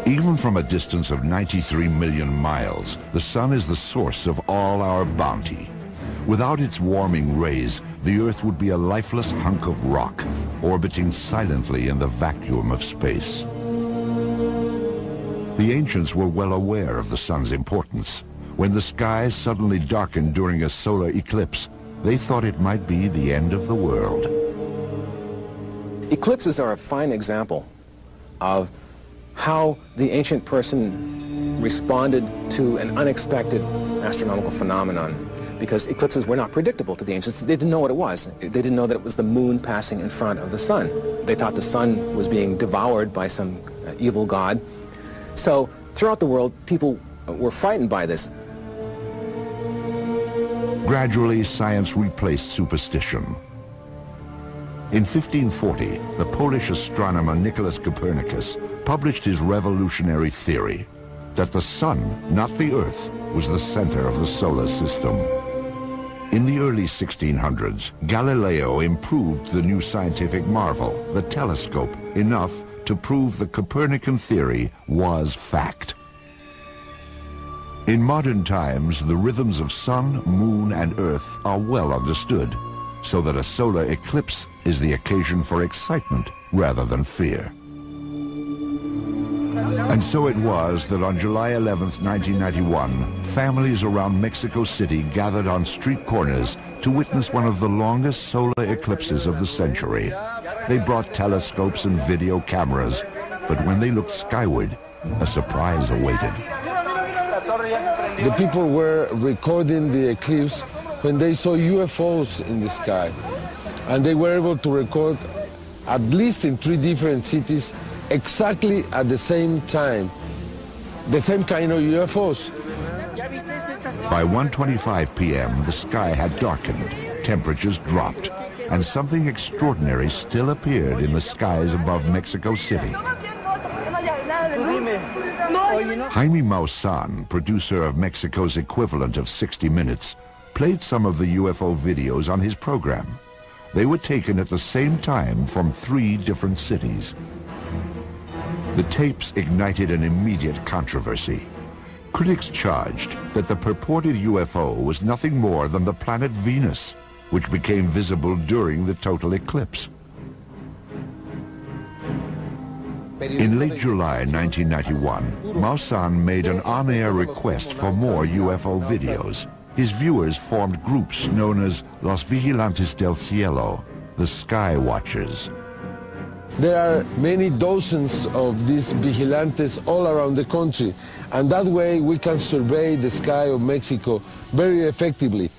Even from a distance of 93 million miles, the sun is the source of all our bounty. Without its warming rays, the Earth would be a lifeless hunk of rock, orbiting silently in the vacuum of space. The ancients were well aware of the sun's importance. When the sky suddenly darkened during a solar eclipse, they thought it might be the end of the world. Eclipses are a fine example of how the ancient person responded to an unexpected astronomical phenomenon, because eclipses were not predictable to the ancients. They didn't know what it was. They didn't know that it was the moon passing in front of the sun. They thought the sun was being devoured by some evil god. So throughout the world, people were frightened by this. Gradually, science replaced superstition. In 1540, the Polish astronomer Nicholas Copernicus published his revolutionary theory that the sun, not the Earth, was the center of the solar system. In the early 1600s, Galileo improved the new scientific marvel, the telescope, enough to prove the Copernican theory was fact. In modern times, the rhythms of sun, moon, and Earth are well understood, so that a solar eclipse is the occasion for excitement rather than fear. And so it was that on July 11th, 1991, families around Mexico City gathered on street corners to witness one of the longest solar eclipses of the century. They brought telescopes and video cameras, but when they looked skyward, a surprise awaited. The people were recording the eclipse when they saw UFOs in the sky. And they were able to record, at least in 3 different cities, exactly at the same time, the same kind of UFOs. By 1:25 p.m., the sky had darkened, temperatures dropped, and something extraordinary still appeared in the skies above Mexico City. Jaime Maussan, producer of Mexico's equivalent of 60 Minutes, played some of the UFO videos on his program. They were taken at the same time from 3 different cities. The tapes ignited an immediate controversy. Critics charged that the purported UFO was nothing more than the planet Venus, which became visible during the total eclipse. In late July 1991, Maussan made an on-air request for more UFO videos. His viewers formed groups known as Los Vigilantes del Cielo, the Sky Watchers. There are many dozens of these vigilantes all around the country, and that way we can survey the sky of Mexico very effectively.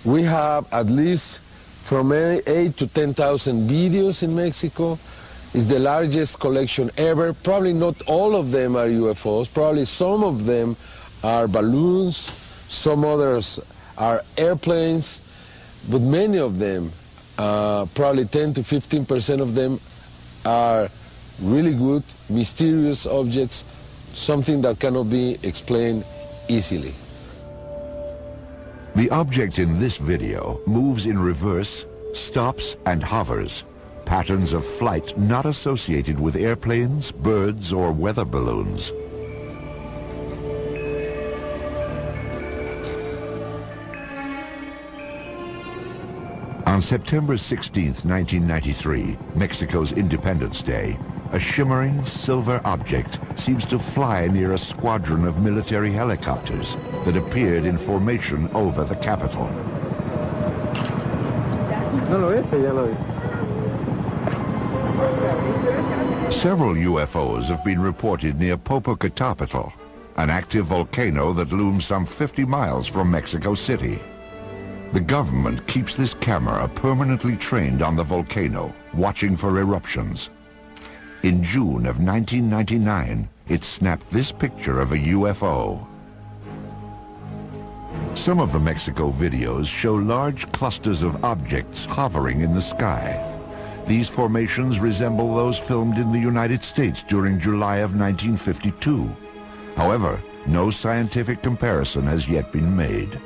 We have at least from 8 to 10,000 videos in Mexico. It's the largest collection ever. Probably not all of them are UFOs. Probably some of them are balloons, some others are airplanes, but many of them, probably 10 to 15% of them, are really good, mysterious objects, something that cannot be explained easily. The object in this video moves in reverse, stops, and hovers, patterns of flight not associated with airplanes, birds, or weather balloons. On September 16, 1993, Mexico's Independence Day, a shimmering silver object seems to fly near a squadron of military helicopters that appeared in formation over the capital. Several UFOs have been reported near Popocatépetl, an active volcano that looms some 50 miles from Mexico City. The government keeps this camera permanently trained on the volcano, watching for eruptions. In June of 1999, it snapped this picture of a UFO. Some of the Mexico videos show large clusters of objects hovering in the sky. These formations resemble those filmed in the United States during July of 1952. However, no scientific comparison has yet been made.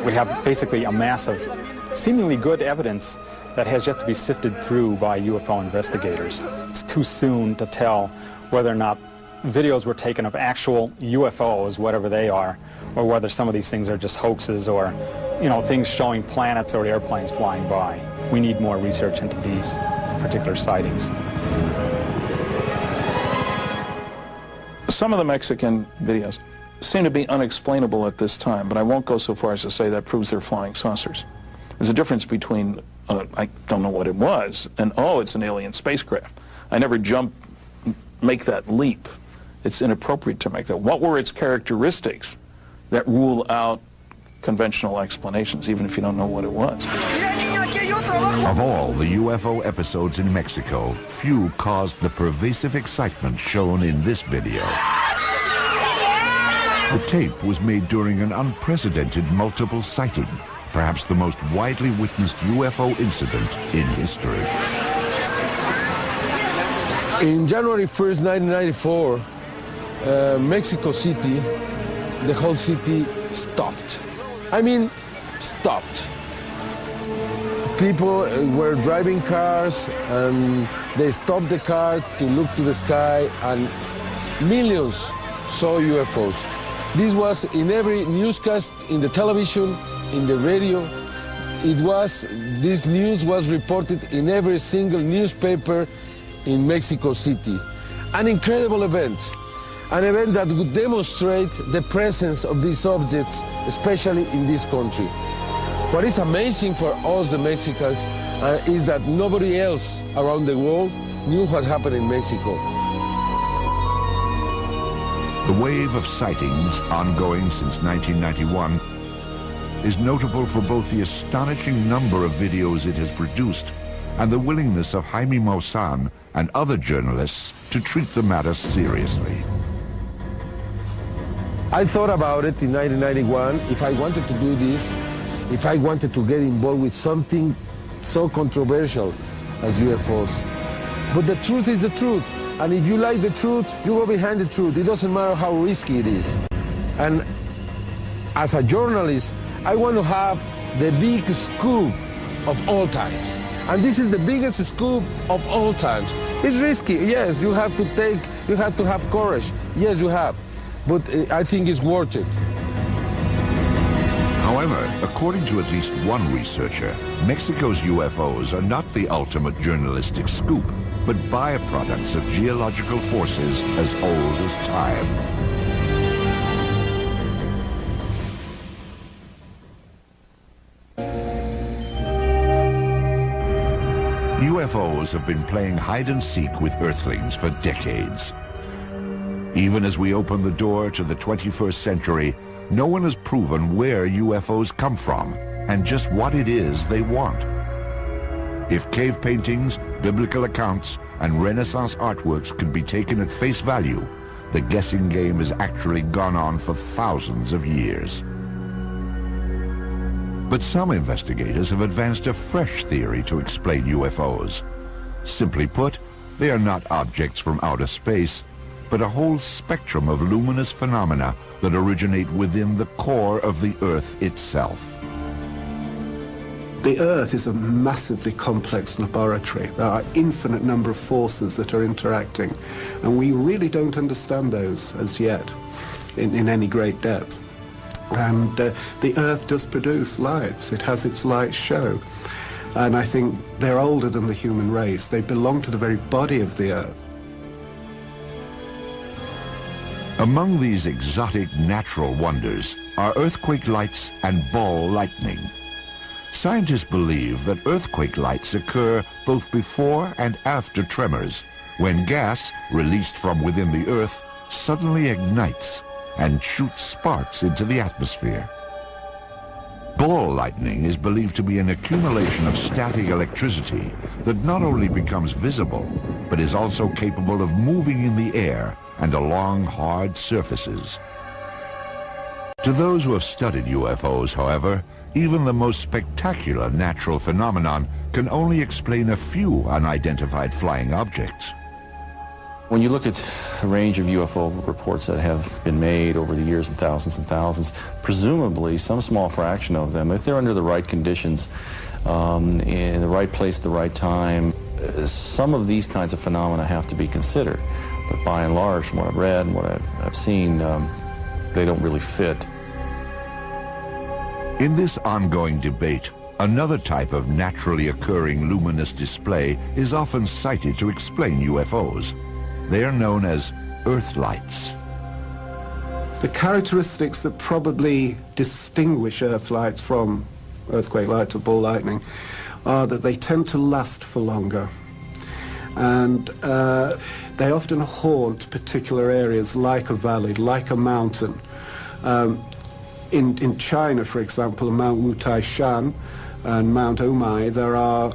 We have basically a mass of seemingly good evidence that has yet to be sifted through by UFO investigators. It's too soon to tell whether or not videos were taken of actual UFOs, whatever they are, or whether some of these things are just hoaxes or, you know, things showing planets or airplanes flying by. We need more research into these particular sightings. Some of the Mexican videos seem to be unexplainable at this time, but I won't go so far as to say that proves they're flying saucers. There's a difference between, I don't know what it was, and, oh, it's an alien spacecraft. I never make that leap. It's inappropriate to make that. What were its characteristics that rule out conventional explanations, even if you don't know what it was? Of all the UFO episodes in Mexico, few caused the pervasive excitement shown in this video. The tape was made during an unprecedented multiple sighting, perhaps the most widely witnessed UFO incident in history. In January 1st, 1994, Mexico City, the whole city stopped. I mean, stopped. People were driving cars and they stopped the car to look to the sky, and millions saw UFOs. This was in every newscast, in the television, in the radio. This news was reported in every single newspaper in Mexico City. An incredible event. An event that would demonstrate the presence of these objects, especially in this country. What is amazing for us, the Mexicans, is that nobody else around the world knew what happened in Mexico. The wave of sightings, ongoing since 1991, is notable for both the astonishing number of videos it has produced and the willingness of Jaime Maussan and other journalists to treat the matter seriously. I thought about it in 1991, if I wanted to do this, if I wanted to get involved with something so controversial as UFOs. But the truth is the truth. And if you like the truth, you go behind the truth. It doesn't matter how risky it is. And as a journalist, I want to have the big scoop of all times. And this is the biggest scoop of all times. It's risky, yes, you have to have courage. Yes, you have. But I think it's worth it. However, according to at least one researcher, Mexico's UFOs are not the ultimate journalistic scoop, but byproducts of geological forces as old as time. UFOs have been playing hide and seek with Earthlings for decades. Even as we open the door to the 21st century, no one has proven where UFOs come from and just what it is they want. If cave paintings, biblical accounts, and Renaissance artworks can be taken at face value, the guessing game has actually gone on for thousands of years. But some investigators have advanced a fresh theory to explain UFOs. Simply put, they are not objects from outer space, but a whole spectrum of luminous phenomena that originate within the core of the Earth itself. The Earth is a massively complex laboratory. There are an infinite number of forces that are interacting, and we really don't understand those as yet in any great depth. And the Earth does produce lights. It has its light show. And I think they're older than the human race. They belong to the very body of the Earth. Among these exotic natural wonders are earthquake lights and ball lightning. Scientists believe that earthquake lights occur both before and after tremors, when gas released from within the Earth suddenly ignites and shoots sparks into the atmosphere. Ball lightning is believed to be an accumulation of static electricity that not only becomes visible, but is also capable of moving in the air and along hard surfaces. To those who have studied UFOs, however, even the most spectacular natural phenomenon can only explain a few unidentified flying objects. When you look at a range of UFO reports that have been made over the years, and thousands, presumably some small fraction of them, if they're under the right conditions, in the right place at the right time, some of these kinds of phenomena have to be considered. But by and large, from what I've read and what I've seen, they don't really fit. In this ongoing debate, another type of naturally occurring luminous display is often cited to explain UFOs. They are known as Earth lights. The characteristics that probably distinguish Earth lights from earthquake lights or ball lightning are that they tend to last for longer. And they often haunt particular areas like a valley, like a mountain. In China, for example, Mount Wutai-Shan and Mount Omai, there are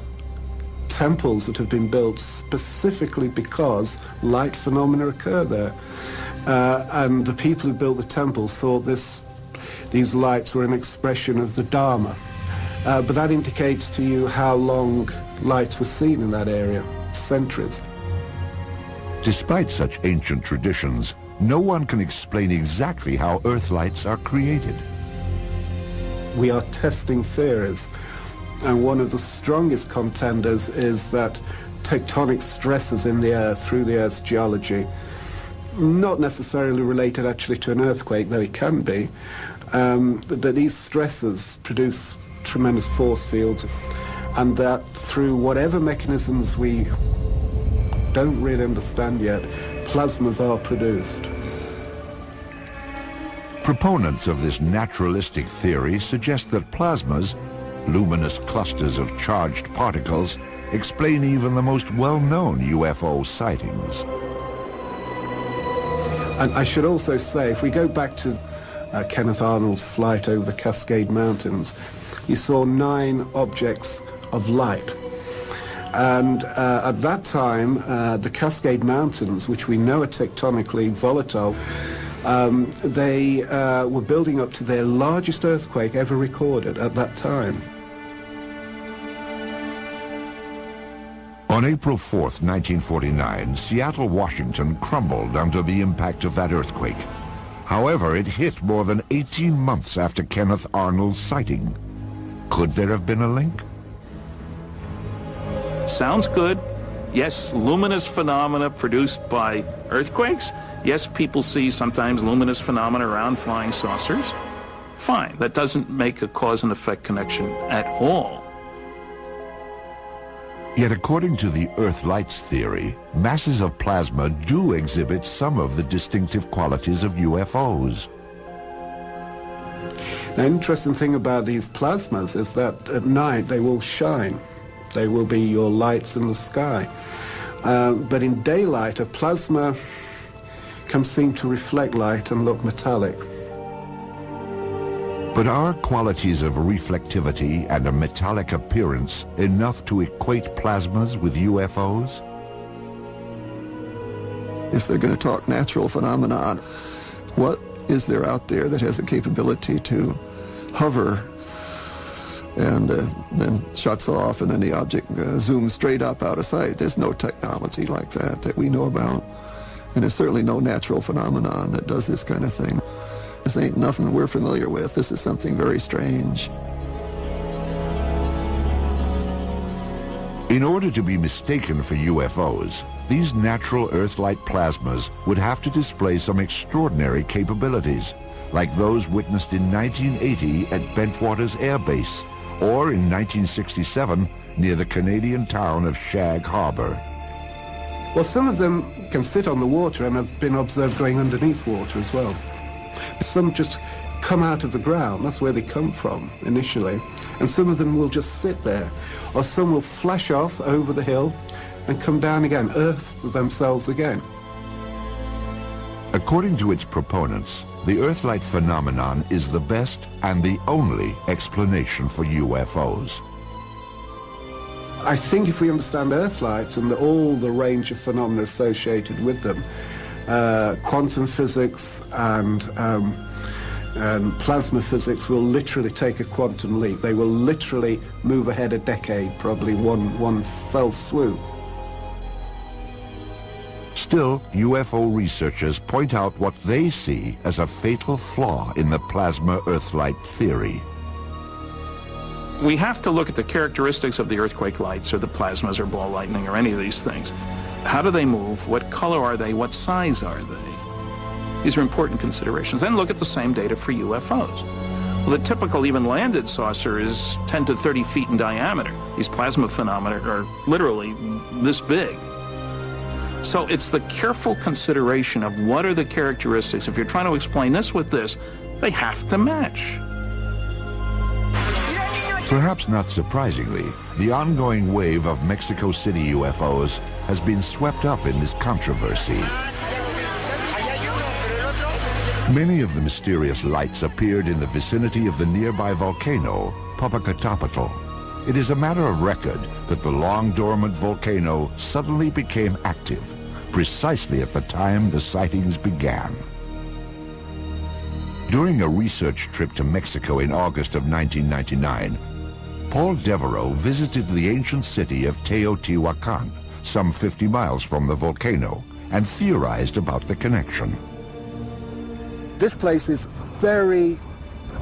temples that have been built specifically because light phenomena occur there. And the people who built the temples thought these lights were an expression of the Dharma. But that indicates to you how long lights were seen in that area, centuries. Despite such ancient traditions, no one can explain exactly how Earth lights are created. We are testing theories, and one of the strongest contenders is that tectonic stresses in the Earth, through the Earth's geology, not necessarily related actually to an earthquake, though it can be, that these stresses produce tremendous force fields, and that through whatever mechanisms we don't really understand yet, plasmas are produced. Proponents of this naturalistic theory suggest that plasmas, luminous clusters of charged particles, explain even the most well-known UFO sightings. And I should also say, if we go back to Kenneth Arnold's flight over the Cascade Mountains, he saw 9 objects of light. And at that time, the Cascade Mountains, which we know are tectonically volatile, they were building up to their largest earthquake ever recorded at that time. On April 4th, 1949, Seattle, Washington crumbled under the impact of that earthquake. However, it hit more than 18 months after Kenneth Arnold's sighting. Could there have been a link? Sounds good. Yes, luminous phenomena produced by earthquakes. Yes, people see sometimes luminous phenomena around flying saucers. Fine, that doesn't make a cause and effect connection at all. Yet according to the Earth lights theory, masses of plasma do exhibit some of the distinctive qualities of UFOs. The interesting thing about these plasmas is that at night they will shine. They will be your lights in the sky. But in daylight, a plasma can seem to reflect light and look metallic. But are qualities of reflectivity and a metallic appearance enough to equate plasmas with UFOs? If they're going to talk natural phenomenon, what is there out there that has the capability to hover and then shuts off and then the object zooms straight up out of sight? There's no technology like that we know about. And there's certainly no natural phenomenon that does this kind of thing. This ain't nothing we're familiar with. This is something very strange. In order to be mistaken for UFOs, these natural Earth-light plasmas would have to display some extraordinary capabilities, like those witnessed in 1980 at Bentwaters Air Base, or in 1967 near the Canadian town of Shag Harbor. Well, some of them can sit on the water and have been observed going underneath water as well. Some just come out of the ground, that's where they come from initially, and some of them will just sit there, or some will flash off over the hill and come down again, earth themselves again. According to its proponents, the Earth-light phenomenon is the best and the only explanation for UFOs. I think if we understand Earthlight and all the range of phenomena associated with them, quantum physics and plasma physics will literally take a quantum leap. They will literally move ahead a decade, probably one fell swoop. Still, UFO researchers point out what they see as a fatal flaw in the plasma Earth-light theory. We have to look at the characteristics of the earthquake lights or the plasmas or ball lightning or any of these things. How do they move? What color are they? What size are they? These are important considerations. Then look at the same data for UFOs. Well, the typical even landed saucer is 10 to 30 feet in diameter. These plasma phenomena are literally this big. So it's the careful consideration of what are the characteristics. If you're trying to explain this with this, they have to match. Perhaps not surprisingly, the ongoing wave of Mexico City UFOs has been swept up in this controversy. Many of the mysterious lights appeared in the vicinity of the nearby volcano, Popocatépetl. It is a matter of record that the long-dormant volcano suddenly became active, precisely at the time the sightings began. During a research trip to Mexico in August of 1999, Paul Devereaux visited the ancient city of Teotihuacan, some 50 miles from the volcano, and theorized about the connection. This place is very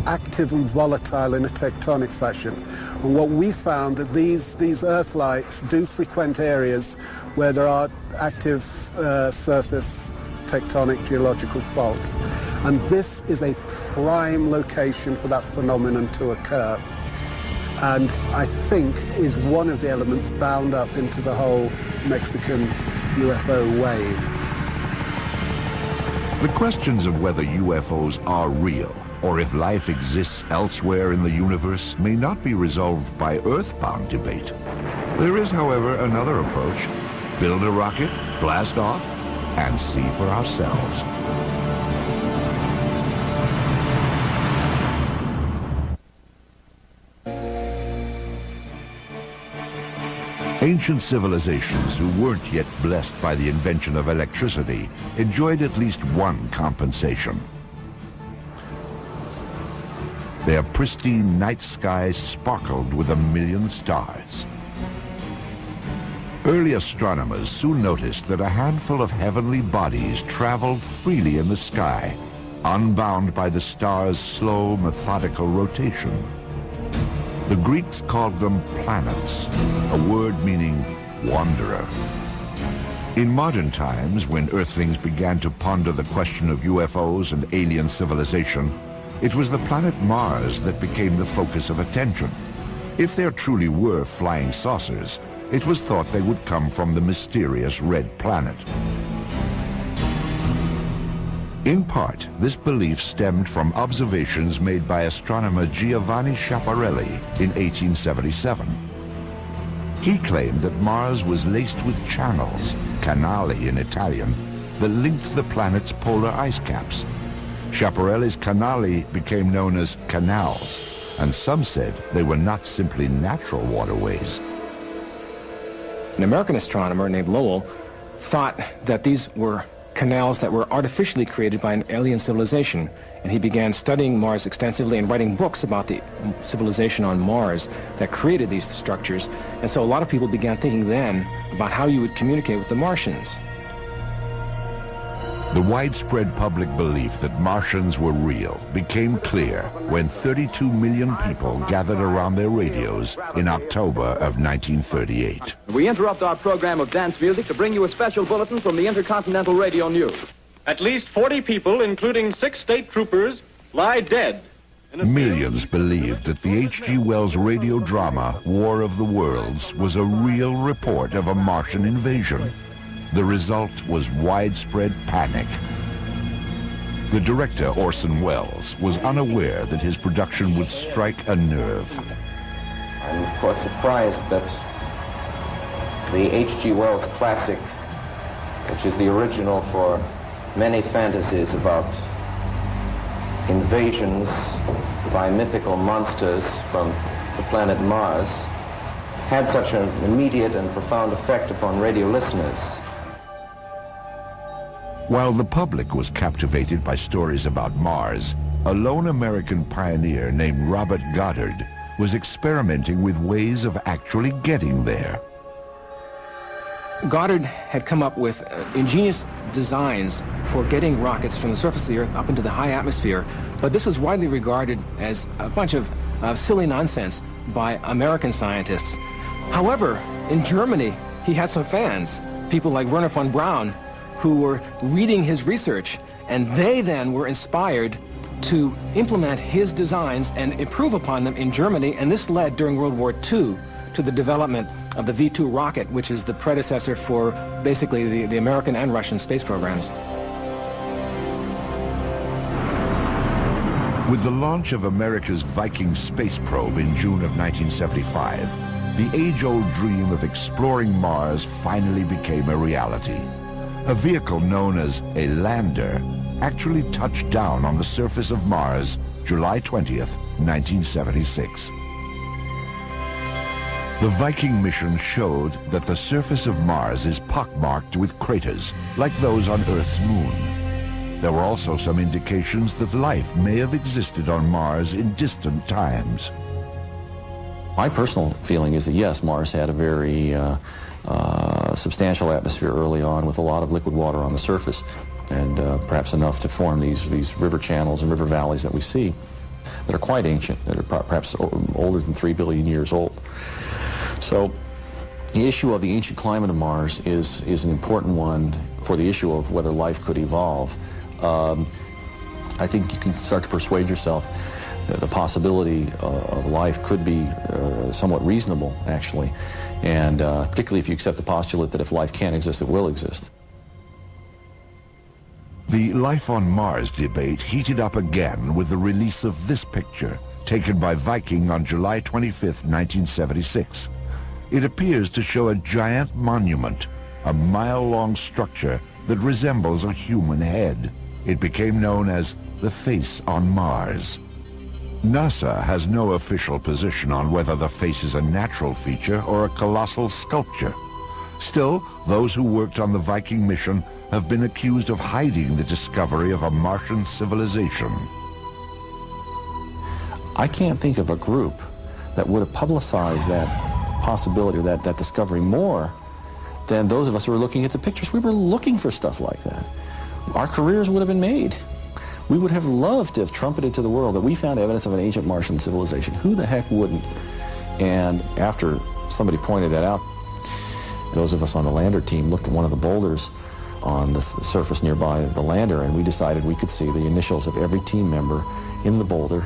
active and volatile in a tectonic fashion. And what we found that these earth lights do frequent areas where there are active surface tectonic geological faults. And this is a prime location for that phenomenon to occur. And I think is one of the elements bound up into the whole Mexican UFO wave. The questions of whether UFOs are real or if life exists elsewhere in the universe may not be resolved by earthbound debate. There is, however, another approach. Build a rocket, blast off, and see for ourselves. Ancient civilizations who weren't yet blessed by the invention of electricity enjoyed at least one compensation. Their pristine night skies sparkled with 1,000,000 stars. Early astronomers soon noticed that a handful of heavenly bodies traveled freely in the sky, unbound by the stars' slow, methodical rotation. The Greeks called them planets, a word meaning wanderer. In modern times, when Earthlings began to ponder the question of UFOs and alien civilization, it was the planet Mars that became the focus of attention. If there truly were flying saucers, it was thought they would come from the mysterious red planet. In part, this belief stemmed from observations made by astronomer Giovanni Schiaparelli in 1877. He claimed that Mars was laced with channels, canali in Italian, that linked the planet's polar ice caps. Schiaparelli's canali became known as canals, and some said they were not simply natural waterways. An American astronomer named Lowell thought that these were canals that were artificially created by an alien civilization, and he began studying Mars extensively and writing books about the civilization on Mars that created these structures. And so a lot of people began thinking then about how you would communicate with the Martians. The widespread public belief that Martians were real became clear when 32 million people gathered around their radios in October of 1938. We interrupt our program of dance music to bring you a special bulletin from the Intercontinental Radio News. At least 40 people, including 6 state troopers, lie dead. Millions believed that the H.G. Wells radio drama War of the Worlds was a real report of a Martian invasion. The result was widespread panic. The director, Orson Welles, was unaware that his production would strike a nerve. I'm, of course, surprised that the H.G. Wells classic, which is the original for many fantasies about invasions by mythical monsters from the planet Mars, had such an immediate and profound effect upon radio listeners. While the public was captivated by stories about Mars, a lone American pioneer named Robert Goddard was experimenting with ways of actually getting there. Goddard had come up with ingenious designs for getting rockets from the surface of the Earth up into the high atmosphere, but this was widely regarded as a bunch of silly nonsense by American scientists. However, in Germany, he had some fans, people like Werner von Braun, who were reading his research, and they then were inspired to implement his designs and improve upon them in Germany, and this led during World War II to the development of the V-2 rocket, which is the predecessor for basically the American and Russian space programs. With the launch of America's Viking space probe in June of 1975, the age-old dream of exploring Mars finally became a reality. A vehicle known as a lander actually touched down on the surface of Mars July 20th, 1976. The Viking mission showed that the surface of Mars is pockmarked with craters, like those on Earth's moon. There were also some indications that life may have existed on Mars in distant times. My personal feeling is that yes, Mars had a very substantial atmosphere early on with a lot of liquid water on the surface, and perhaps enough to form these river channels and river valleys that we see that are quite ancient, that are perhaps older than 3 billion years old. So the issue of the ancient climate of Mars is an important one for the issue of whether life could evolve. I think you can start to persuade yourself that the possibility of life could be somewhat reasonable, actually, and particularly if you accept the postulate that if life can't exist, it will exist. The life on Mars debate heated up again with the release of this picture, taken by Viking on July 25th, 1976. It appears to show a giant monument, a mile-long structure that resembles a human head. It became known as the face on Mars. NASA has no official position on whether the face is a natural feature or a colossal sculpture. Still, those who worked on the Viking mission have been accused of hiding the discovery of a Martian civilization. I can't think of a group that would have publicized that possibility or that discovery more than those of us who were looking at the pictures. We were looking for stuff like that. Our careers would have been made. We would have loved to have trumpeted to the world that we found evidence of an ancient Martian civilization. Who the heck wouldn't? And after somebody pointed that out, those of us on the lander team looked at one of the boulders on the surface nearby the lander, and we decided we could see the initials of every team member in the boulder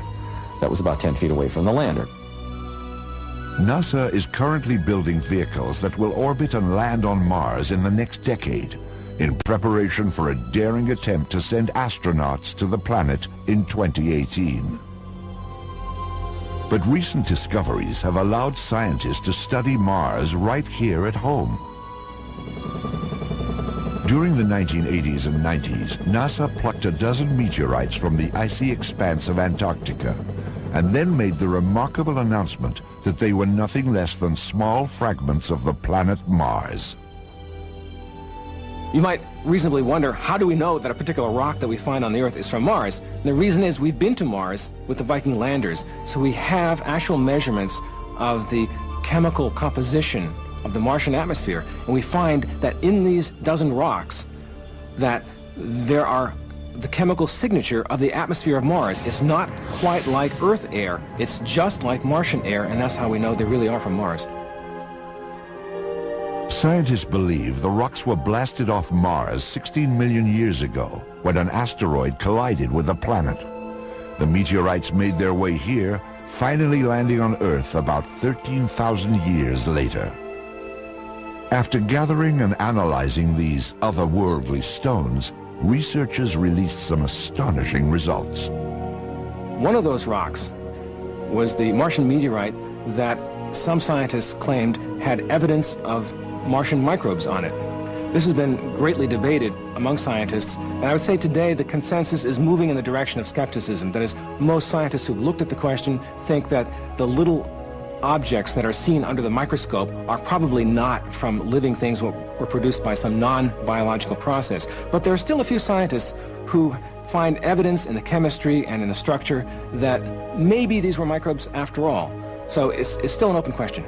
that was about 10 feet away from the lander. NASA is currently building vehicles that will orbit and land on Mars in the next decade, in preparation for a daring attempt to send astronauts to the planet in 2018. But recent discoveries have allowed scientists to study Mars right here at home. During the 1980s and 90s, NASA plucked a dozen meteorites from the icy expanse of Antarctica, and then made the remarkable announcement that they were nothing less than small fragments of the planet Mars. You might reasonably wonder, how do we know that a particular rock that we find on the Earth is from Mars? And the reason is we've been to Mars with the Viking landers, so we have actual measurements of the chemical composition of the Martian atmosphere, and we find that in these dozen rocks that there are the chemical signature of the atmosphere of Mars. It's not quite like Earth air, it's just like Martian air, and that's how we know they really are from Mars. Scientists believe the rocks were blasted off Mars 16 million years ago when an asteroid collided with the planet. The meteorites made their way here, finally landing on Earth about 13,000 years later. After gathering and analyzing these otherworldly stones, researchers released some astonishing results. One of those rocks was the Martian meteorite that some scientists claimed had evidence of Martian microbes on it. This has been greatly debated among scientists, and I would say today the consensus is moving in the direction of skepticism. That is, most scientists who've looked at the question think that the little objects that are seen under the microscope are probably not from living things that were produced by some non-biological process. But there are still a few scientists who find evidence in the chemistry and in the structure that maybe these were microbes after all. So it's still an open question.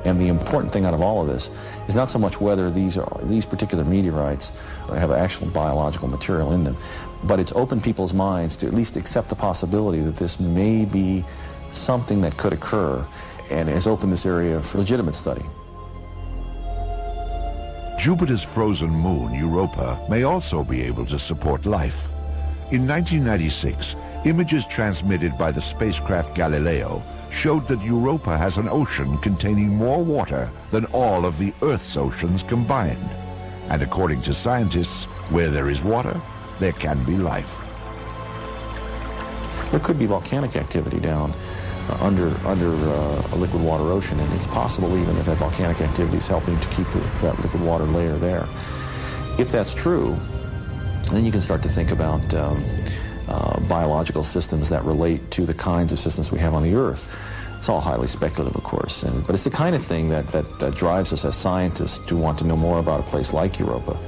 And the important thing out of all of this is not so much whether these particular meteorites have actual biological material in them, but it's opened people's minds to at least accept the possibility that this may be something that could occur, and has opened this area for legitimate study. Jupiter's frozen moon, Europa, may also be able to support life. In 1996, images transmitted by the spacecraft Galileo showed that Europa has an ocean containing more water than all of the Earth's oceans combined. And according to scientists, where there is water, there can be life. There could be volcanic activity down under a liquid water ocean, and it's possible even that volcanic activity is helping to keep that liquid water layer there. If that's true, then you can start to think about biological systems that relate to the kinds of systems we have on the Earth. It's all highly speculative, of course, but it's the kind of thing that drives us as scientists to want to know more about a place like Europa.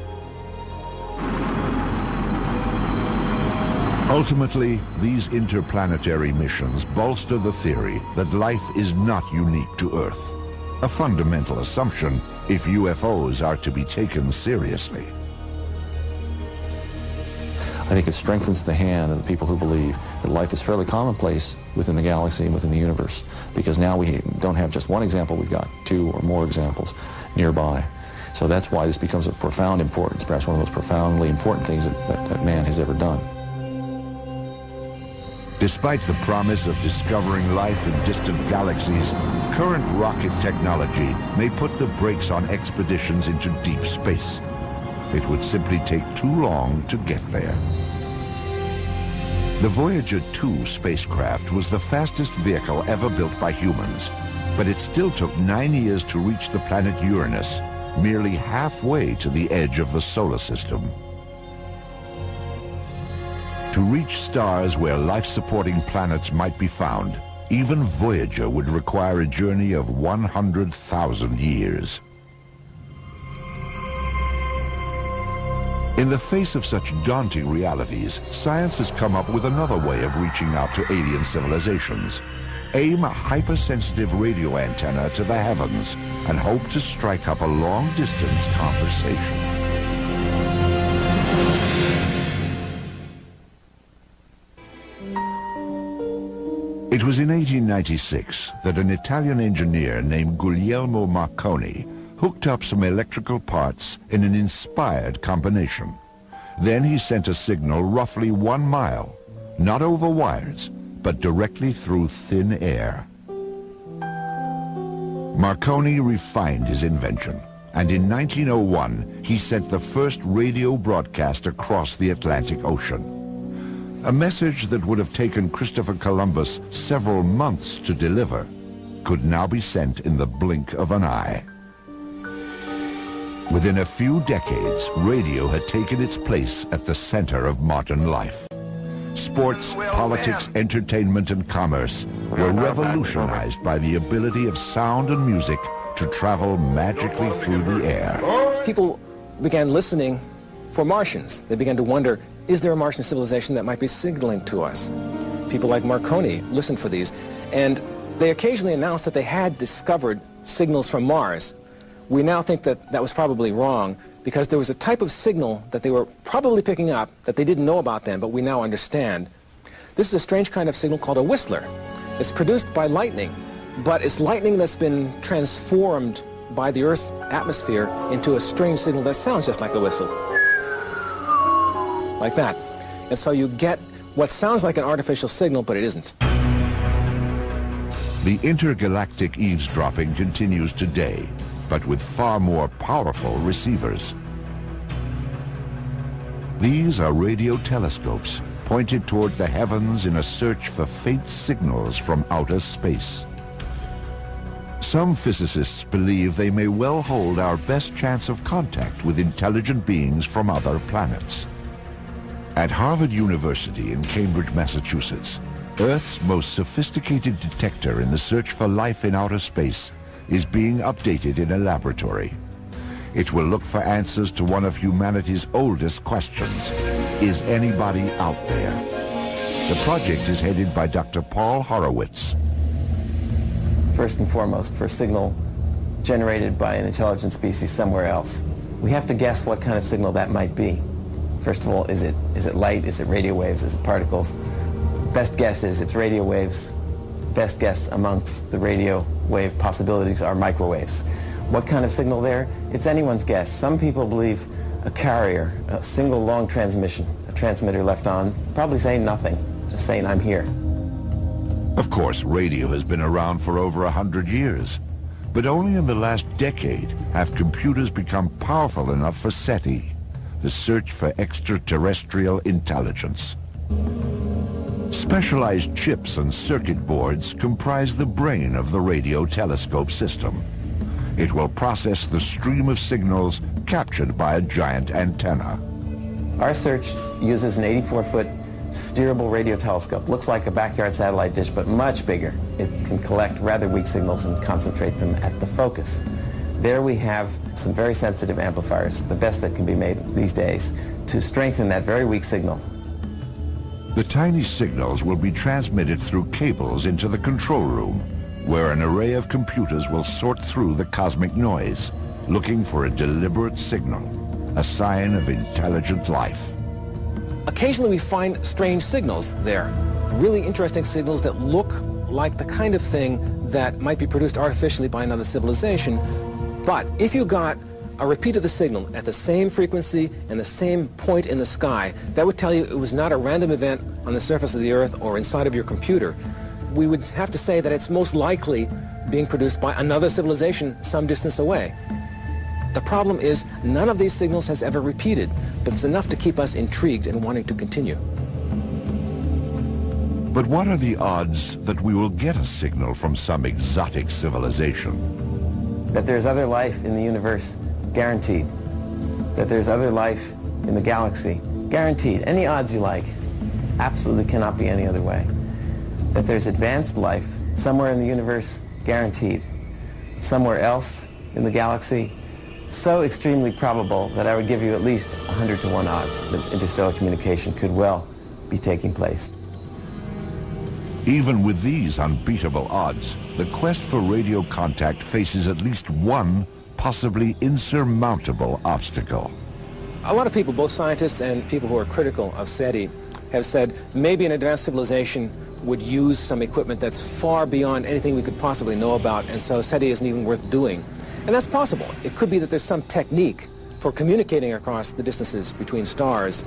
Ultimately, these interplanetary missions bolster the theory that life is not unique to Earth, a fundamental assumption if UFOs are to be taken seriously. I think it strengthens the hand of the people who believe that life is fairly commonplace within the galaxy and within the universe, because now we don't have just one example, we've got two or more examples nearby. So that's why this becomes of profound importance, perhaps one of the most profoundly important things that man has ever done. Despite the promise of discovering life in distant galaxies, current rocket technology may put the brakes on expeditions into deep space. It would simply take too long to get there. The Voyager 2 spacecraft was the fastest vehicle ever built by humans, but it still took 9 years to reach the planet Uranus, merely halfway to the edge of the solar system. To reach stars where life-supporting planets might be found, even Voyager would require a journey of 100,000 years. In the face of such daunting realities, science has come up with another way of reaching out to alien civilizations. Aim a hypersensitive radio antenna to the heavens and hope to strike up a long-distance conversation. It was in 1896 that an Italian engineer named Guglielmo Marconi hooked up some electrical parts in an inspired combination. Then he sent a signal roughly 1 mile, not over wires, but directly through thin air. Marconi refined his invention, and in 1901 he sent the first radio broadcast across the Atlantic Ocean. A message that would have taken Christopher Columbus several months to deliver could now be sent in the blink of an eye. Within a few decades, radio had taken its place at the center of modern life. Sports, politics, entertainment, and commerce were revolutionized by the ability of sound and music to travel magically through the air. People began listening for Martians. They began to wonder, is there a Martian civilization that might be signaling to us? People like Marconi listened for these, and they occasionally announced that they had discovered signals from Mars. We now think that that was probably wrong, because there was a type of signal that they were probably picking up that they didn't know about then, but we now understand. This is a strange kind of signal called a whistler. It's produced by lightning, but it's lightning that's been transformed by the Earth's atmosphere into a strange signal that sounds just like a whistle. Like that. And so you get what sounds like an artificial signal, but it isn't. The intergalactic eavesdropping continues today, but with far more powerful receivers. These are radio telescopes pointed toward the heavens in a search for faint signals from outer space. Some physicists believe they may well hold our best chance of contact with intelligent beings from other planets. At Harvard University in Cambridge, Massachusetts, Earth's most sophisticated detector in the search for life in outer space is being updated in a laboratory. It will look for answers to one of humanity's oldest questions: is anybody out there? The project is headed by Dr. Paul Horowitz. First and foremost, for signal generated by an intelligent species somewhere else. We have to guess what kind of signal that might be. First of all, is it light? Is it radio waves? Is it particles? Best guess is it's radio waves. Best guess amongst the radio wave possibilities are microwaves. What kind of signal there? It's anyone's guess. Some people believe a carrier, a single long transmission, a transmitter left on, probably saying nothing, just saying I'm here. Of course, radio has been around for over 100 years. But only in the last decade have computers become powerful enough for SETI, the search for extraterrestrial intelligence. Specialized chips and circuit boards comprise the brain of the radio telescope system. It will process the stream of signals captured by a giant antenna. Our search uses an 84-foot steerable radio telescope. Looks like a backyard satellite dish, but much bigger. It can collect rather weak signals and concentrate them at the focus. There we have some very sensitive amplifiers, the best that can be made these days, to strengthen that very weak signal. The tiny signals will be transmitted through cables into the control room, where an array of computers will sort through the cosmic noise, looking for a deliberate signal, a sign of intelligent life. Occasionally we find strange signals there, really interesting signals that look like the kind of thing that might be produced artificially by another civilization. But if you got a repeat of the signal at the same frequency and the same point in the sky, that would tell you it was not a random event on the surface of the Earth or inside of your computer. We would have to say that it's most likely being produced by another civilization some distance away. The problem is none of these signals has ever repeated, but it's enough to keep us intrigued and wanting to continue. But what are the odds that we will get a signal from some exotic civilization? That there's other life in the universe, guaranteed. That there's other life in the galaxy, guaranteed. Any odds you like, absolutely cannot be any other way. That there's advanced life somewhere in the universe, guaranteed. Somewhere else in the galaxy, so extremely probable that I would give you at least 100 to 1 odds that interstellar communication could well be taking place. Even with these unbeatable odds, the quest for radio contact faces at least one possibly insurmountable obstacle. A lot of people, both scientists and people who are critical of SETI, have said maybe an advanced civilization would use some equipment that's far beyond anything we could possibly know about, and so SETI isn't even worth doing. And that's possible. It could be that there's some technique for communicating across the distances between stars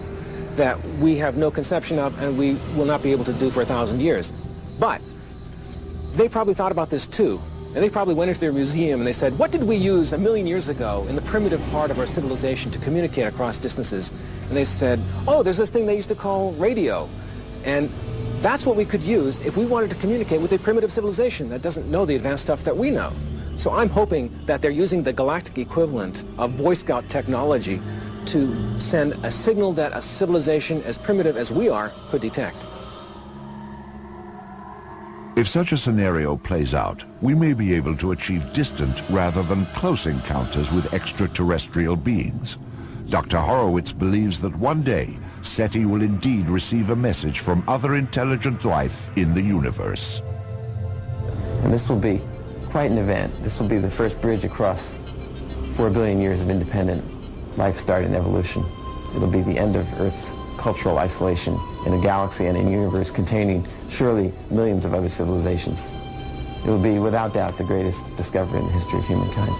that we have no conception of and we will not be able to do for 1,000 years. But they probably thought about this too. And they probably went into their museum and they said, what did we use 1,000,000 years ago in the primitive part of our civilization to communicate across distances? And they said, oh, there's this thing they used to call radio. And that's what we could use if we wanted to communicate with a primitive civilization that doesn't know the advanced stuff that we know. So I'm hoping that they're using the galactic equivalent of Boy Scout technology to send a signal that a civilization as primitive as we are could detect. If such a scenario plays out, we may be able to achieve distant rather than close encounters with extraterrestrial beings. Dr. Horowitz believes that one day, SETI will indeed receive a message from other intelligent life in the universe. And this will be quite an event. This will be the first bridge across 4 billion years of independent life start and evolution. It'll be the end of Earth's cultural isolation in a galaxy and a universe containing surely millions of other civilizations. It will be without doubt the greatest discovery in the history of humankind.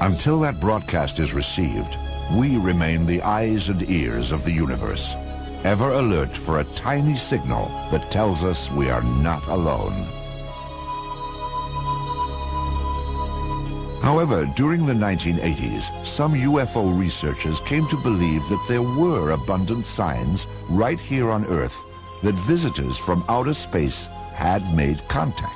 Until that broadcast is received, we remain the eyes and ears of the universe, ever alert for a tiny signal that tells us we are not alone. However, during the 1980s, some UFO researchers came to believe that there were abundant signs right here on Earth that visitors from outer space had made contact.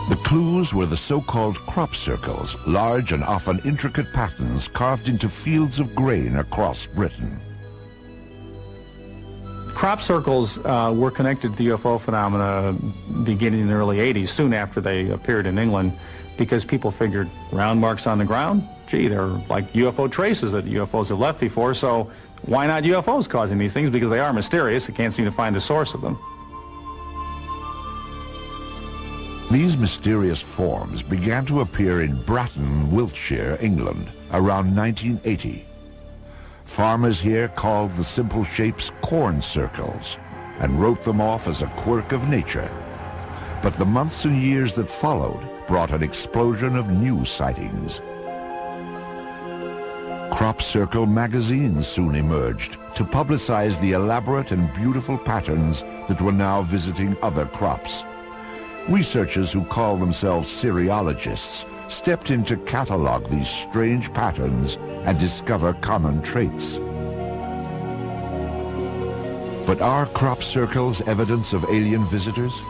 The clues were the so-called crop circles, large and often intricate patterns carved into fields of grain across Britain. Crop circles were connected to the UFO phenomena beginning in the early 80s, soon after they appeared in England, because people figured round marks on the ground, gee, they're like UFO traces that UFOs have left before, so why not UFOs causing these things? Because they are mysterious, they can't seem to find the source of them. These mysterious forms began to appear in Bratton, Wiltshire, England, around 1980. Farmers here called the simple shapes corn circles and wrote them off as a quirk of nature. But the months and years that followed brought an explosion of new sightings. Crop circle magazines soon emerged to publicize the elaborate and beautiful patterns that were now visiting other crops. Researchers who call themselves cereologists stepped in to catalog these strange patterns and discover common traits. But are crop circles evidence of alien visitors?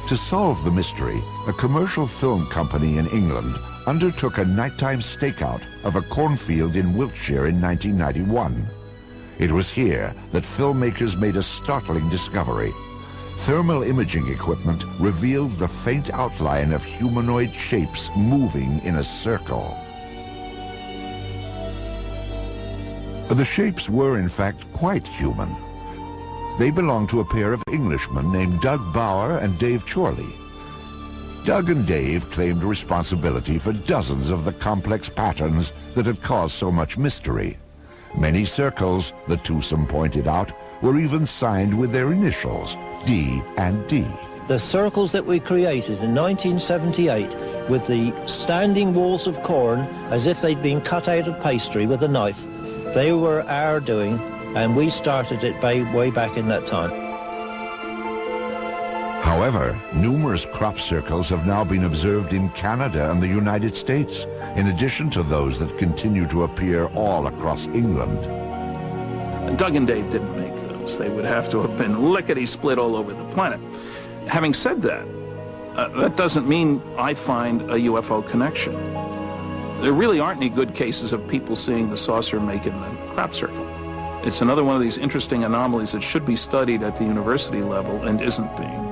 To solve the mystery, a commercial film company in England undertook a nighttime stakeout of a cornfield in Wiltshire in 1991. It was here that filmmakers made a startling discovery. Thermal imaging equipment revealed the faint outline of humanoid shapes moving in a circle. The shapes were in fact quite human. They belonged to a pair of Englishmen named Doug Bauer and Dave Chorley. Doug and Dave claimed responsibility for dozens of the complex patterns that had caused so much mystery. Many circles, the twosome pointed out, were even signed with their initials, D and D. The circles that we created in 1978 with the standing walls of corn as if they'd been cut out of pastry with a knife, they were our doing, and we started it way back in that time. However, numerous crop circles have now been observed in Canada and the United States, in addition to those that continue to appear all across England. Doug and Dave didn't make those. They would have to have been lickety-split all over the planet. Having said that, that doesn't mean I find a UFO connection. There really aren't any good cases of people seeing the saucer making the crop circle. It's another one of these interesting anomalies that should be studied at the university level and isn't being.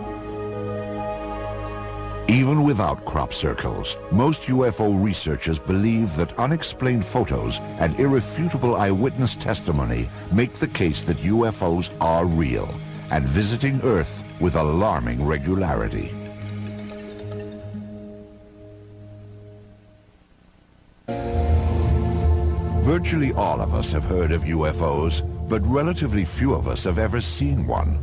Even without crop circles, most UFO researchers believe that unexplained photos and irrefutable eyewitness testimony make the case that UFOs are real and visiting Earth with alarming regularity. Virtually all of us have heard of UFOs, but relatively few of us have ever seen one.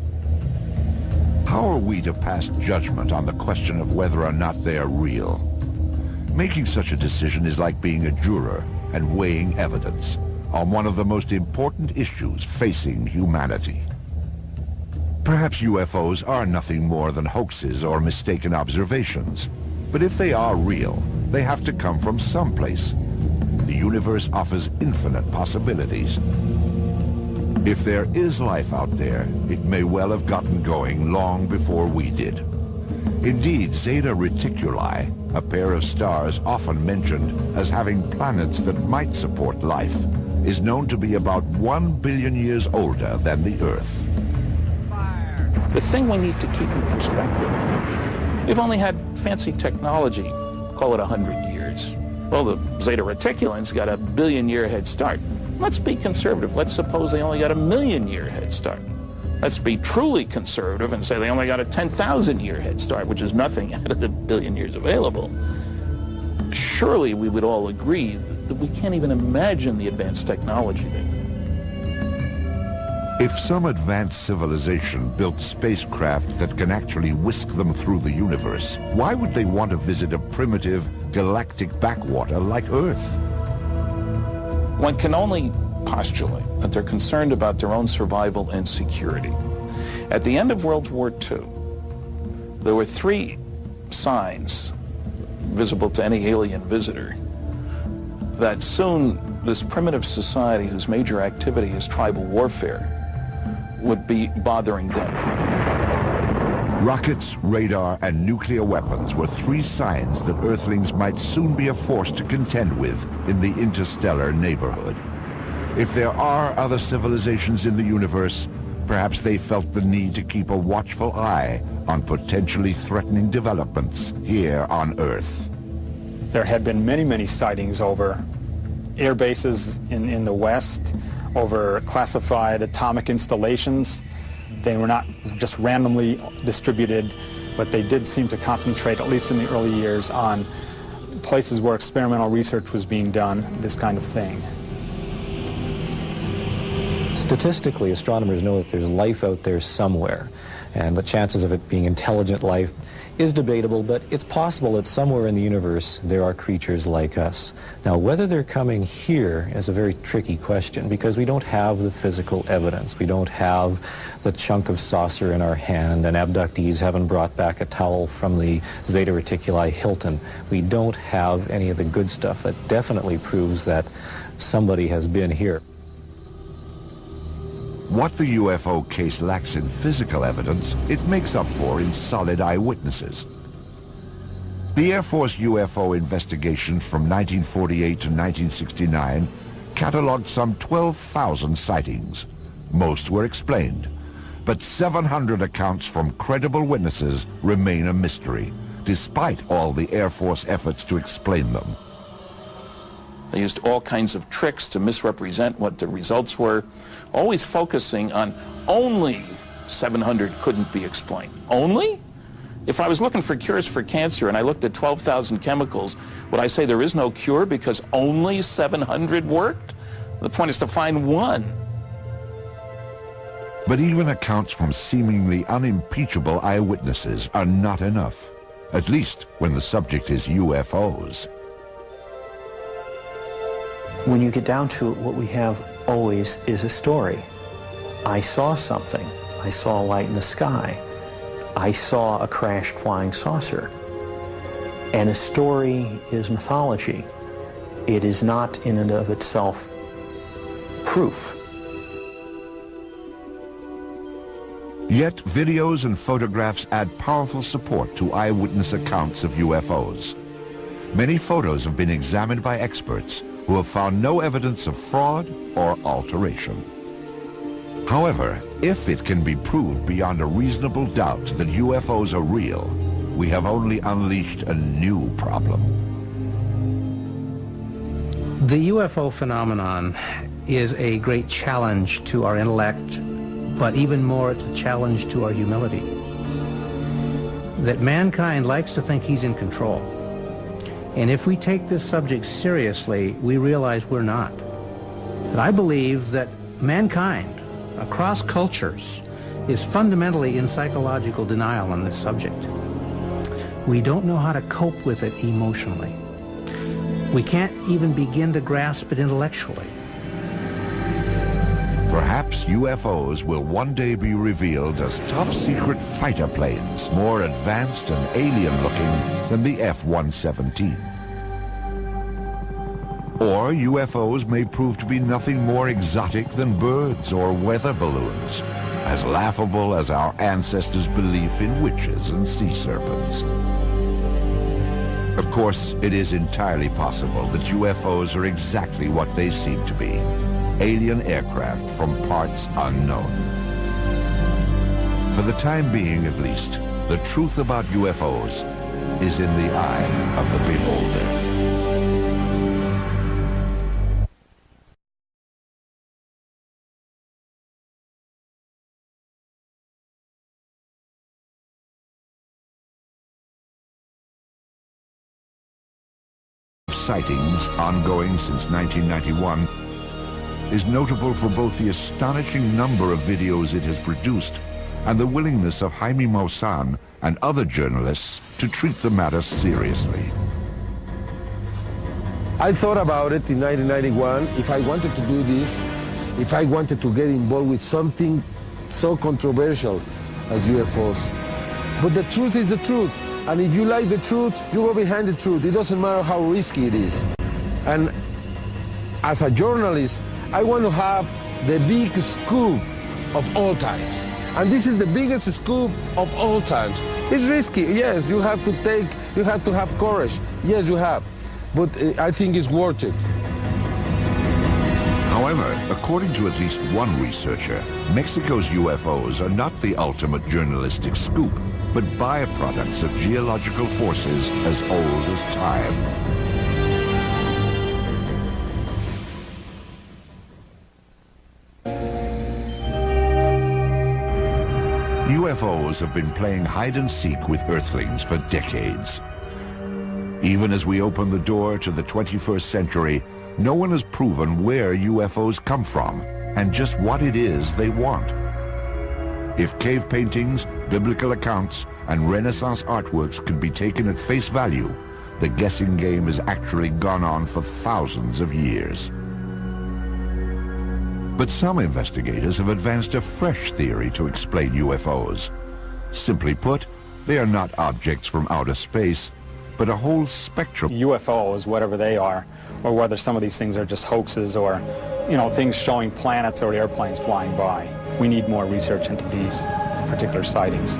How are we to pass judgment on the question of whether or not they are real? Making such a decision is like being a juror and weighing evidence on one of the most important issues facing humanity. Perhaps UFOs are nothing more than hoaxes or mistaken observations, but if they are real, they have to come from someplace. The universe offers infinite possibilities. If there is life out there, it may well have gotten going long before we did. Indeed, Zeta Reticuli, a pair of stars often mentioned as having planets that might support life, is known to be about 1 billion years older than the Earth. The thing we need to keep in perspective, we've only had fancy technology, call it 100 years. Well, the Zeta Reticulans got a billion-year head start. Let's be conservative. Let's suppose they only got a million-year head start. Let's be truly conservative and say they only got a 10,000-year head start, which is nothing out of the billion years available. Surely we would all agree that we can't even imagine the advanced technology there. If some advanced civilization built spacecraft that can actually whisk them through the universe, why would they want to visit a primitive galactic backwater like Earth? One can only postulate that they're concerned about their own survival and security. At the end of World War II, there were 3 signs visible to any alien visitor that soon this primitive society whose major activity is tribal warfare would be bothering them. Rockets, radar, and nuclear weapons were 3 signs that Earthlings might soon be a force to contend with in the interstellar neighborhood. If there are other civilizations in the universe, perhaps they felt the need to keep a watchful eye on potentially threatening developments here on Earth. There had been many, many sightings over air bases in the West, over classified atomic installations. They were not just randomly distributed but they did seem to concentrate, at least in the early years, on places where experimental research was being done, this kind of thing. Statistically, astronomers know that there's life out there somewhere, and the chances of it being intelligent life is debatable, but it's possible that somewhere in the universe there are creatures like us. Now, whether they're coming here is a very tricky question because we don't have the physical evidence. We don't have the chunk of saucer in our hand, and abductees haven't brought back a towel from the Zeta Reticuli Hilton. We don't have any of the good stuff that definitely proves that somebody has been here. What the UFO case lacks in physical evidence, it makes up for in solid eyewitnesses. The Air Force UFO investigations from 1948 to 1969 cataloged some 12,000 sightings. Most were explained, but 700 accounts from credible witnesses remain a mystery, despite all the Air Force efforts to explain them. They used all kinds of tricks to misrepresent what the results were, always focusing on only 700 couldn't be explained. Only? If I was looking for cures for cancer and I looked at 12,000 chemicals, would I say there is no cure because only 700 worked? The point is to find one. But even accounts from seemingly unimpeachable eyewitnesses are not enough, at least when the subject is UFOs. When you get down to it, what we have always is a story. I saw something. I saw a light in the sky. I saw a crashed flying saucer. And a story is mythology. It is not in and of itself proof. Yet videos and photographs add powerful support to eyewitness accounts of UFOs. Many photos have been examined by experts who have found no evidence of fraud or alteration. However, if it can be proved beyond a reasonable doubt that UFOs are real, we have only unleashed a new problem. The UFO phenomenon is a great challenge to our intellect, but even more, it's a challenge to our humility. That mankind likes to think he's in control. And if we take this subject seriously, we realize we're not. And I believe that mankind, across cultures, is fundamentally in psychological denial on this subject. We don't know how to cope with it emotionally. We can't even begin to grasp it intellectually. Perhaps UFOs will one day be revealed as top-secret fighter planes, more advanced and alien-looking than the F-117. Or UFOs may prove to be nothing more exotic than birds or weather balloons, as laughable as our ancestors' belief in witches and sea serpents. Of course, it is entirely possible that UFOs are exactly what they seem to be. Alien aircraft from parts unknown. For the time being, at least, the truth about UFOs is in the eye of the beholder. Sightings, ongoing since 1991, is notable for both the astonishing number of videos it has produced and the willingness of Jaime Maussan and other journalists to treat the matter seriously. I thought about it in 1991, if I wanted to do this, if I wanted to get involved with something so controversial as UFOs. But the truth is the truth. And if you like the truth, you go behind the truth. It doesn't matter how risky it is. And as a journalist, I want to have the big scoop of all times. And this is the biggest scoop of all times. It's risky, yes, you have to have courage. Yes, you have. But I think it's worth it. However, according to at least one researcher, Mexico's UFOs are not the ultimate journalistic scoop, but byproducts of geological forces as old as time. UFOs have been playing hide and seek with Earthlings for decades. Even as we open the door to the 21st century, no one has proven where UFOs come from and just what it is they want. If cave paintings, biblical accounts, and Renaissance artworks can be taken at face value, the guessing game has actually gone on for thousands of years. But some investigators have advanced a fresh theory to explain UFOs. Simply put, they are not objects from outer space, but a whole spectrum. UFOs, whatever they are, or whether some of these things are just hoaxes or, things showing planets or airplanes flying by. We need more research into these particular sightings.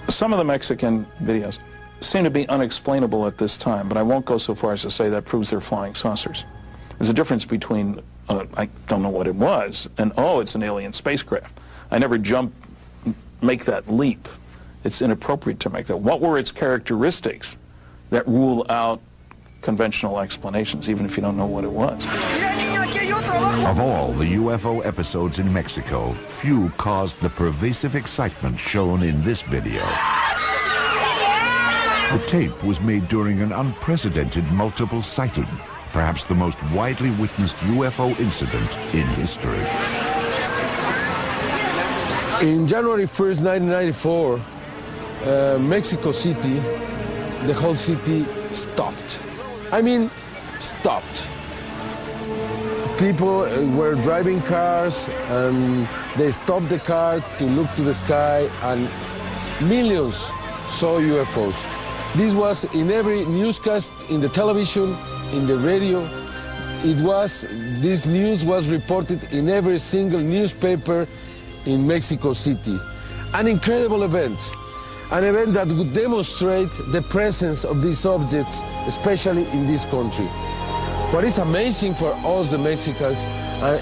Some of the Mexican videos seem to be unexplainable at this time, but I won't go so far as to say that proves they're flying saucers. There's a difference between, I don't know what it was, and, oh, it's an alien spacecraft. I never make that leap. It's inappropriate to make that. What were its characteristics that rule out conventional explanations, even if you don't know what it was? Of all the UFO episodes in Mexico, few caused the pervasive excitement shown in this video. The tape was made during an unprecedented multiple sighting, perhaps the most widely witnessed UFO incident in history. In January 1st, 1994, Mexico City, the whole city stopped. I mean, stopped. People were driving cars and they stopped the car to look to the sky, and millions saw UFOs. This was in every newscast, in the television, in the radio. This news was reported in every single newspaper in Mexico City. An incredible event. An event that would demonstrate the presence of these objects, especially in this country. What is amazing for us, the Mexicans,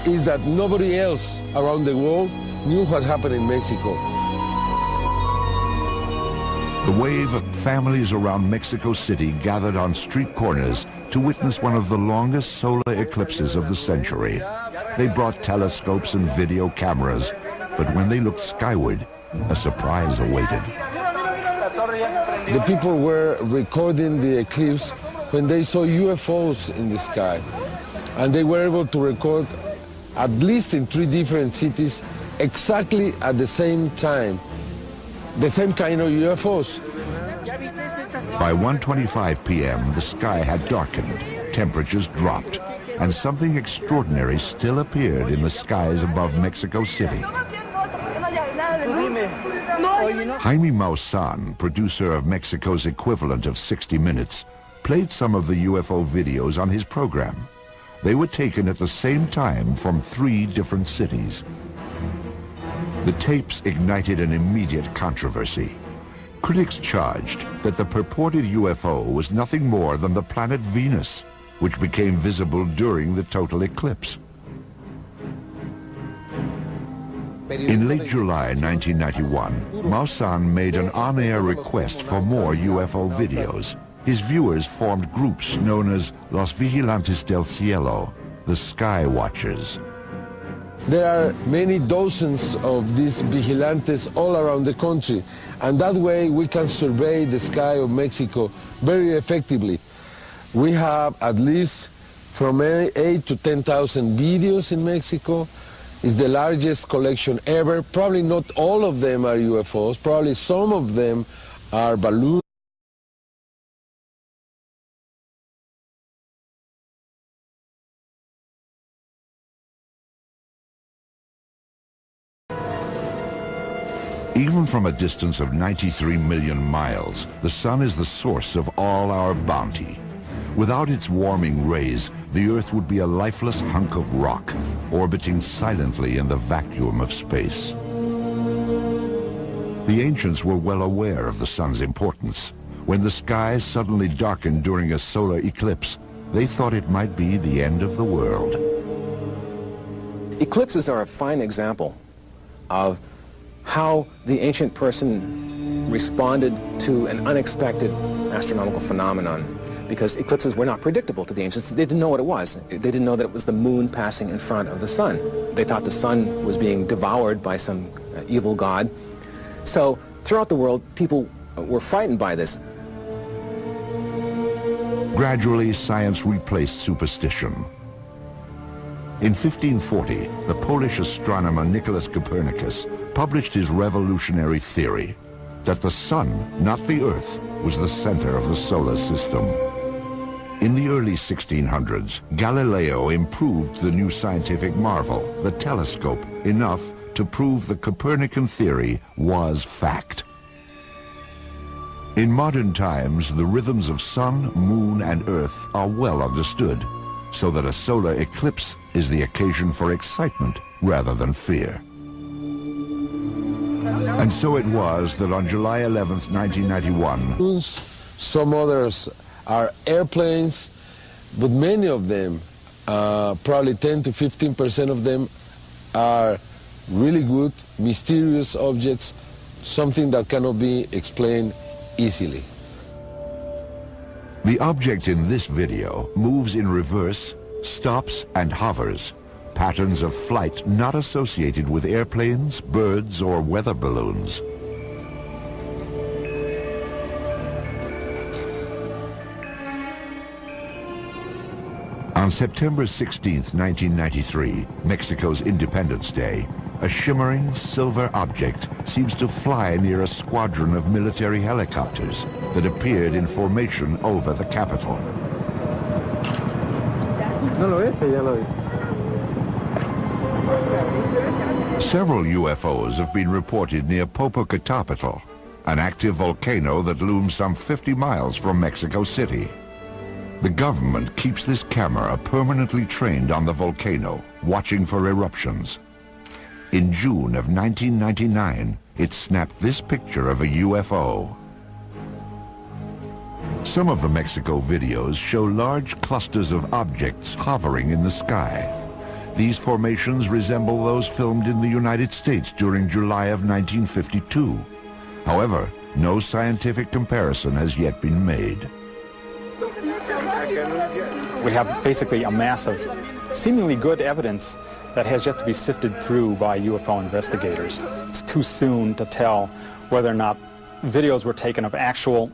is that nobody else around the world knew what happened in Mexico. The wave of families around Mexico City gathered on street corners to witness one of the longest solar eclipses of the century. They brought telescopes and video cameras, but when they looked skyward, a surprise awaited. The people were recording the eclipse when they saw UFOs in the sky. And they were able to record, at least in 3 different cities, exactly at the same time, the same kind of UFOs. By 1:25 p.m., the sky had darkened, temperatures dropped, and something extraordinary still appeared in the skies above Mexico City. Jaime Maussan, producer of Mexico's equivalent of 60 Minutes, played some of the UFO videos on his program. They were taken at the same time from 3 different cities. The tapes ignited an immediate controversy. Critics charged that the purported UFO was nothing more than the planet Venus, which became visible during the total eclipse. In late July 1991, Maussan made an on-air request for more UFO videos. His viewers formed groups known as Los Vigilantes del Cielo, the Sky Watchers. There are many dozens of these vigilantes all around the country, and that way we can survey the sky of Mexico very effectively. We have at least from 8,000 to 10,000 videos in Mexico. It's the largest collection ever. Probably not all of them are UFOs. Probably some of them are balloons. Even from a distance of 93 million miles, the sun is the source of all our bounty. Without its warming rays, the Earth would be a lifeless hunk of rock, orbiting silently in the vacuum of space. The ancients were well aware of the sun's importance. When the sky suddenly darkened during a solar eclipse, they thought it might be the end of the world. Eclipses are a fine example of how the ancient person responded to an unexpected astronomical phenomenon. because eclipses were not predictable to the ancients. They didn't know what it was. They didn't know that it was the moon passing in front of the sun. They thought the sun was being devoured by some evil god. So throughout the world, people were frightened by this. Gradually, science replaced superstition. In 1540, the Polish astronomer Nicholas Copernicus published his revolutionary theory that the sun, not the earth, was the center of the solar system. In the early 1600s, Galileo improved the new scientific marvel, the telescope, enough to prove the Copernican theory was fact. In modern times, the rhythms of sun, moon, and earth are well understood, so that a solar eclipse is the occasion for excitement rather than fear. And so it was that on July 11th, 1991... Some others are airplanes, but many of them, probably 10 to 15% of them, are really good, mysterious objects, something that cannot be explained easily. The object in this video moves in reverse, stops, and hovers, patterns of flight not associated with airplanes, birds, or weather balloons. On September 16, 1993, Mexico's Independence Day, a shimmering silver object seems to fly near a squadron of military helicopters that appeared in formation over the capital. Several UFOs have been reported near Popocatépetl, an active volcano that looms some 50 miles from Mexico City. The government keeps this camera permanently trained on the volcano, watching for eruptions. In June of 1999, it snapped this picture of a UFO. Some of the Mexico videos show large clusters of objects hovering in the sky. These formations resemble those filmed in the United States during July of 1952. However, no scientific comparison has yet been made. We have basically a mass of seemingly good evidence that has yet to be sifted through by UFO investigators. It's too soon to tell whether or not videos were taken of actual